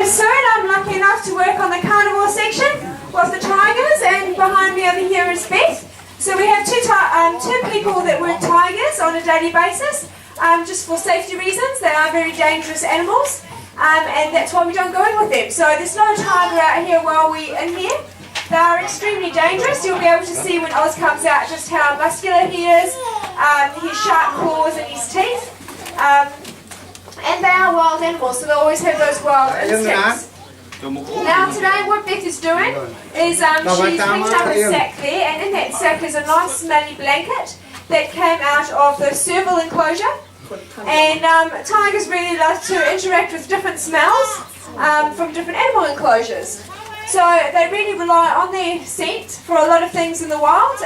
soon I'm lucky enough to work on the carnivore section with the tigers, and behind me over here is Beth. So we have two people that work tigers on a daily basis, just for safety reasons. They are very dangerous animals, and that's why we don't go in with them. So there's no tiger out here while we're in here. They are extremely dangerous. You'll be able to see when Oz comes out just how muscular he is, his sharp claws and his teeth. And they are wild animals, so they always have those wild instincts. Now today what Beth is doing is she's picked up a sack there, and in that sack is a nice smelly blanket that came out of the serval enclosure. And tigers really love to interact with different smells from different animal enclosures. So they really rely on their scent for a lot of things in the wild.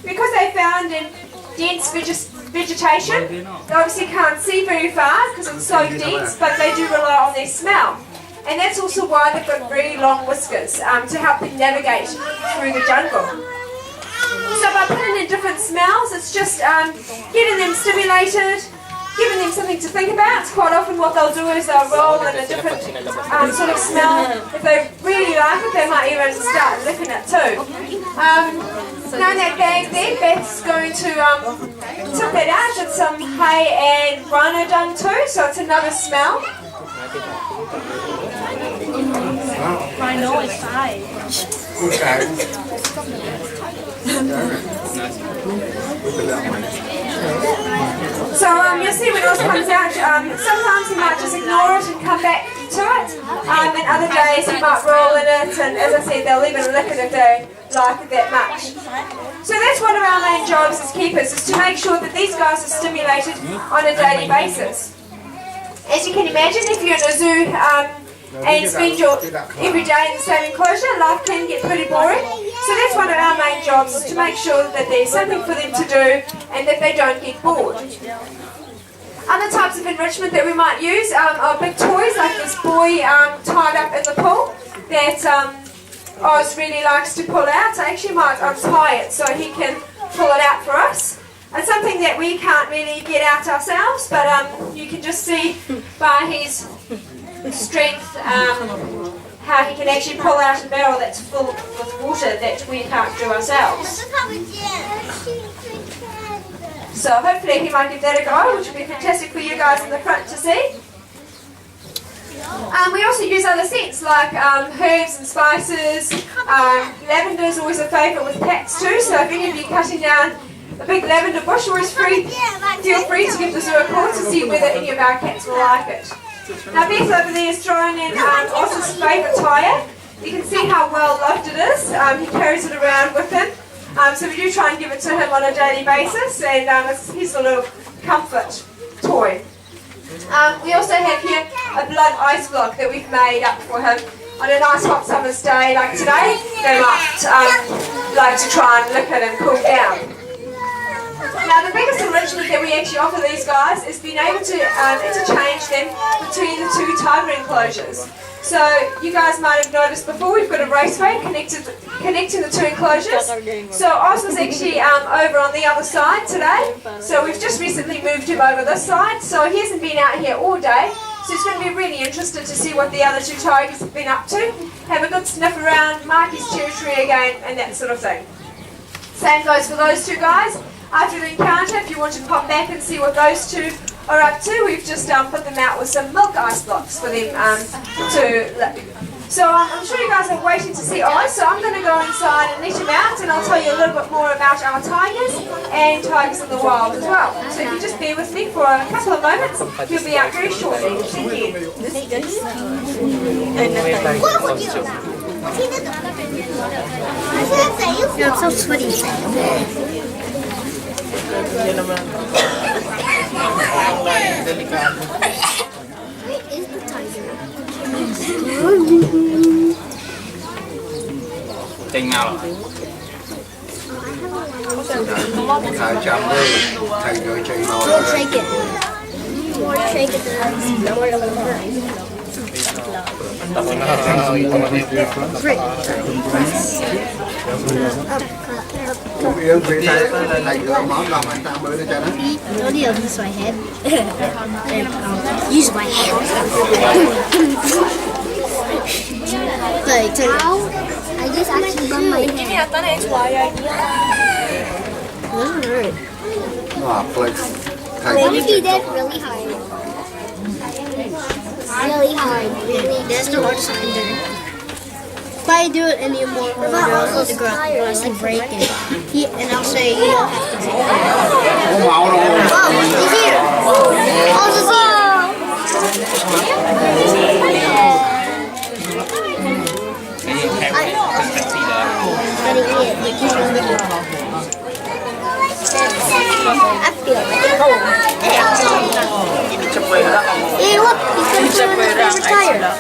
Because they're found in dense vegetation, they obviously can't see very far because it's so dense, but they do rely on their smell. And that's also why they've got very long whiskers to help them navigate through the jungle. So by putting in different smells, it's just getting them stimulated, giving them something to think about. Quite often what they'll do is they'll roll in a different sort of smell. If they really like it, they might even start licking it too. Now in that bag there, Beth's going to tip that out. It's some hay and rhino dung too, so it's another smell. Rhino is fine. So you'll see when Oz comes out, sometimes he might just ignore it and come back to it, and other days he might roll in it, and as I said, they'll even lick it if they like it that much. So that's one of our main jobs as keepers, is to make sure that these guys are stimulated on a daily basis. As you can imagine, if you're in a zoo and spend your every day in the same enclosure, life can get pretty boring. So that's one of our main jobs, is to make sure that there's something for them to do and that they don't get bored. Other types of enrichment that we might use are big toys, like this boy tied up in the pool that Oz really likes to pull out. I actually might untie it so he can pull it out for us. It's something that we can't really get out ourselves, but you can just see by his strength how he can actually pull out a barrel that's full with water that we can't do ourselves. So hopefully he might give that a go, which will be fantastic for you guys in the front to see. We also use other scents like herbs and spices. Lavender is always a favourite with cats too, so if any of you are cutting down a big lavender bush, always feel free to give the zoo a call to see whether any of our cats will like it. Now Beth over there is throwing in Oz's favourite tyre. You can see how well loved it is. He carries it around with him. So we do try and give it to him on a daily basis, and it's his little comfort toy. We also have here a blood ice block that we've made up for him. On a nice hot summer's day like today, they might like to try and lick it and cool down. Now the biggest enrichment that we actually offer these guys is being able to interchange them between the two tiger enclosures. So you guys might have noticed before, we've got a raceway connecting the two enclosures. So Oz was actually over on the other side today. So we've just recently moved him over this side. So he hasn't been out here all day. So he's going to be really interested to see what the other two tigers have been up to. Have a good sniff around, mark his territory again, and that sort of thing. Same goes for those two guys. After the encounter, if you want to pop back and see what those two are up to, we've just put them out with some milk ice blocks for them to lick. So I'm sure you guys are waiting to see Oz, so I'm going to go inside and let him out, and I'll tell you a little bit more about our tigers and tigers in the wild as well. So if you just bear with me for a couple of moments, he'll be out very shortly. Thank you. You're so sweaty. Chừng nào rồi? Thầy rồi chạy nồi. Shake it. Shake it. Yên vì thầy rửa món lòng anh ta mới cho nó. No deal, use my head. Use my head. I just actually bumped my head. Doesn't hurt. No, like, What if he did really hard? Really hard. Really. That's the hardest I can do. If I do it anymore, I'll the ground. It's like breaking. And I'll say, you don't have to do it. Oh, he's here. Oh, he's here. I feel like home. Hey, look, he's going to put on his favorite tire.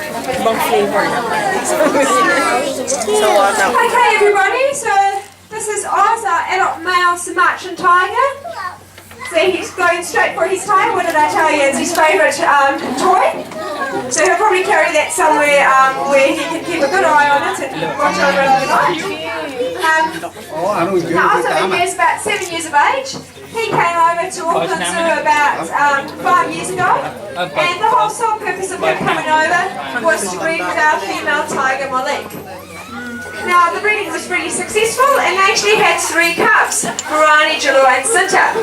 Okay, everybody, so this is Oz, our adult male Sumatran tiger. So he's going straight for his tire. What did I tell you? It's his favourite toy. So he'll probably carry that somewhere where he can keep a good eye on it and watch over it overnight. Now, Oz over here is about 7 years of age. He came over to Auckland Zoo about 5 years ago, and the whole sole purpose of him coming over was to breed with our female tiger Malik. Now, the breeding was pretty successful, and they actually had 3 cubs, Barani, Julu and Sinta.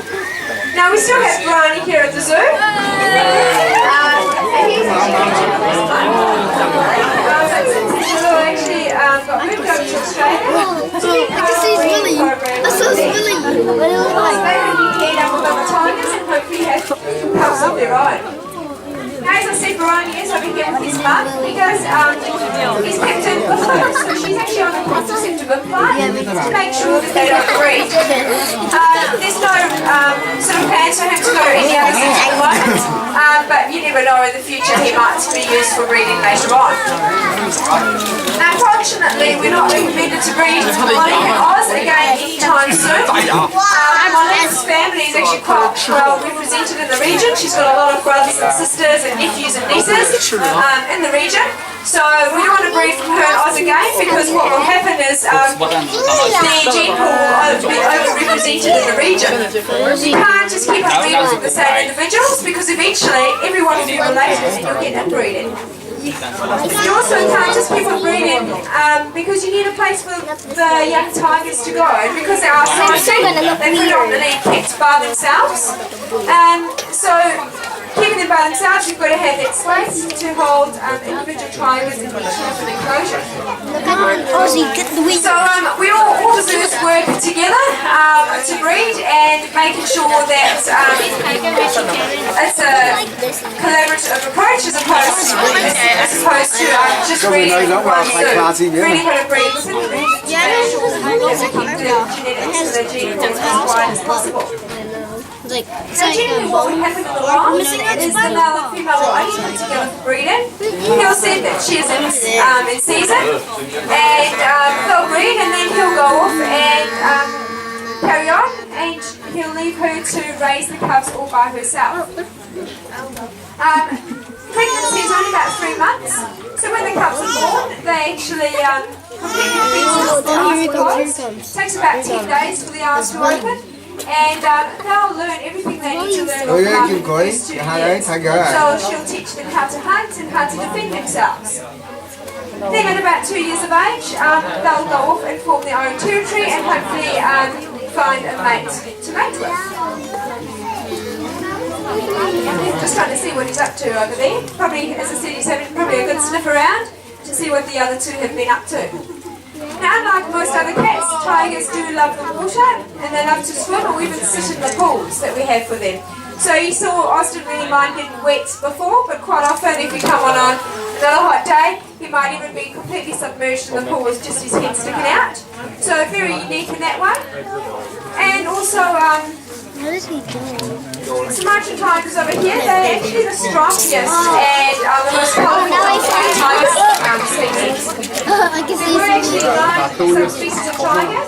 Now, we still have Barani here at the zoo. And he's actually this one. Julu actually got moved over to Australia. I can see his willy. I saw his willy. What it was like. They're going to be paired up with other tigers and hopefully have cubs of their own. Now, as I said, Barani is over here with his mum because he's kept in with her, so she's actually on a contraceptive implant to make sure that they don't breed. There's no sort of plans for him to go any other sex at the moment, but you never know, in the future he might be used for breeding later on. Now, unfortunately, we're not recommended to breed Malik and Oz again anytime soon. Malik's family is actually quite well represented in the region. She's got a lot of brothers and sisters and nephews and nieces in the region. So we don't want to breed from her and Oz again, because what will happen is the gene pool will be overrepresented in the region. You can't just keep on breeding with the same individuals, because eventually everyone will be related and you'll get inbreeding. You also can't just keep on breeding because you need a place for the young tigers to go, and because they are sensitive, they're predominantly kept by themselves. So keeping them by themselves, you've got to have that space to hold individual tigers in each different enclosure. So we all the zoos work together to breed, and making sure that it's a collaborative approach as opposed to just breeding with one zoo. Really got to breed within the region to make sure that we keep the genetics of the gene pool as wide as possible. So generally what would happen in the wild is the male and female will only come together for breeding. He'll see that she's in season, and they'll breed, and then he'll go off and carry on, and he'll leave her to raise the cubs all by herself. Pregnancy is only about 3 months, so when the cubs are born, they actually completely defenseless. The eyes are closed. It takes about 10 days for the eyes to open. And they'll learn everything they need to learn off mum in the first 2 years. So she'll teach them how to hunt and how to defend themselves. Then at about 2 years of age, they'll go off and form their own territory and hopefully find a mate to mate with. Just trying to see what he's up to over there. Probably, as I said, he's having probably a good sniff around to see what the other 2 have been up to. Now, unlike most other cats, tigers do love the water, and they love to swim or even sit in the pools that we have for them. So you saw Oz didn't really mind getting wet before, but quite often if you come on another hot day, he might even be completely submerged in the pool with just his head sticking out. So very unique in that way. And also, What is he doing? Sumatran tigers over here, they're actually the strongest and the most colourful tiger species. I can see We're actually some species of tiger.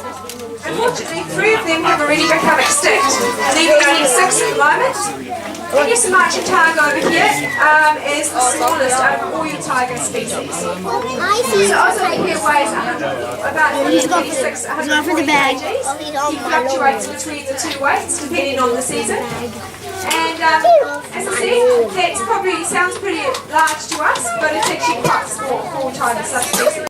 Unfortunately, 3 of them have already become extinct, leaving only 6 at the moment. And your Sumatran tiger over here is the smallest out of all your tiger species. So Oz over here weighs about 136, 140 kgs. He fluctuates between the 2 weights depending on the season. And as I said, that probably sounds pretty large to us, but it's actually quite small for tiger subspecies.